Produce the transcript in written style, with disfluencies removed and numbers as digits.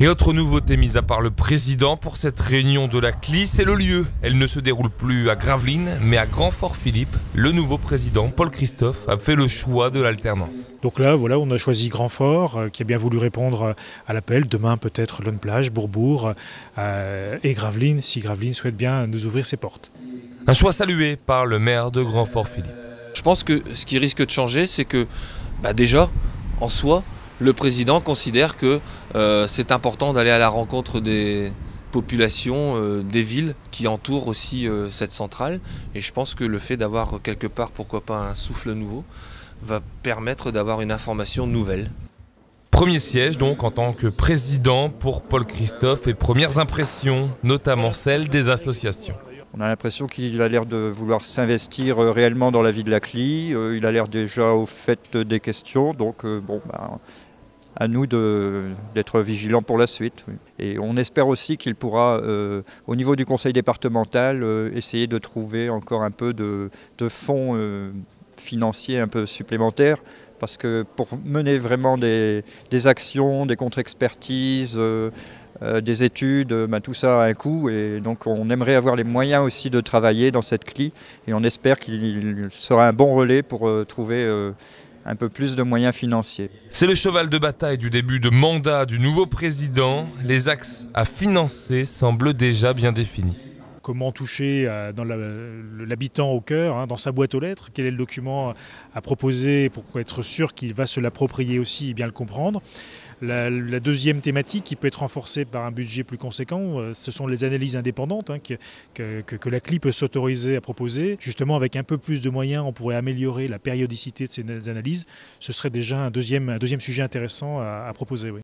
Et autre nouveauté mise à part le président pour cette réunion de la CLI, c'est le lieu. Elle ne se déroule plus à Gravelines, mais à Grand-Fort-Philippe. Le nouveau président, Paul Christophe, a fait le choix de l'alternance. Donc là, voilà, on a choisi Grand-Fort, qui a bien voulu répondre à l'appel. Demain, peut-être Lonne-Plage, Bourbourg et Gravelines, si Gravelines souhaite bien nous ouvrir ses portes. Un choix salué par le maire de Grand-Fort-Philippe. Je pense que ce qui risque de changer, c'est que déjà, en soi, le président considère que c'est important d'aller à la rencontre des populations, des villes qui entourent aussi cette centrale. Et je pense que le fait d'avoir quelque part, pourquoi pas, un souffle nouveau, va permettre d'avoir une information nouvelle. Premier siège donc en tant que président pour Paul Christophe et premières impressions, notamment celles des associations. On a l'impression qu'il a l'air de vouloir s'investir réellement dans la vie de la CLI. Il a l'air déjà au fait des questions. Donc à nous d'être vigilants pour la suite. Oui. Et on espère aussi qu'il pourra, au niveau du conseil départemental, essayer de trouver encore un peu de fonds financiers un peu supplémentaires. Parce que pour mener vraiment des actions, des contre-expertises, des études, tout ça a un coût. Et donc on aimerait avoir les moyens aussi de travailler dans cette CLI. Et on espère qu'il sera un bon relais pour trouver un peu plus de moyens financiers. C'est le cheval de bataille du début de mandat du nouveau président. Les axes à financer semblent déjà bien définis. Comment toucher l'habitant au cœur, dans sa boîte aux lettres, quel est le document à proposer pour être sûr qu'il va se l'approprier aussi et bien le comprendre. La deuxième thématique qui peut être renforcée par un budget plus conséquent, ce sont les analyses indépendantes que la CLI peut s'autoriser à proposer. Justement, avec un peu plus de moyens, on pourrait améliorer la périodicité de ces analyses. Ce serait déjà un deuxième sujet intéressant à proposer. Oui.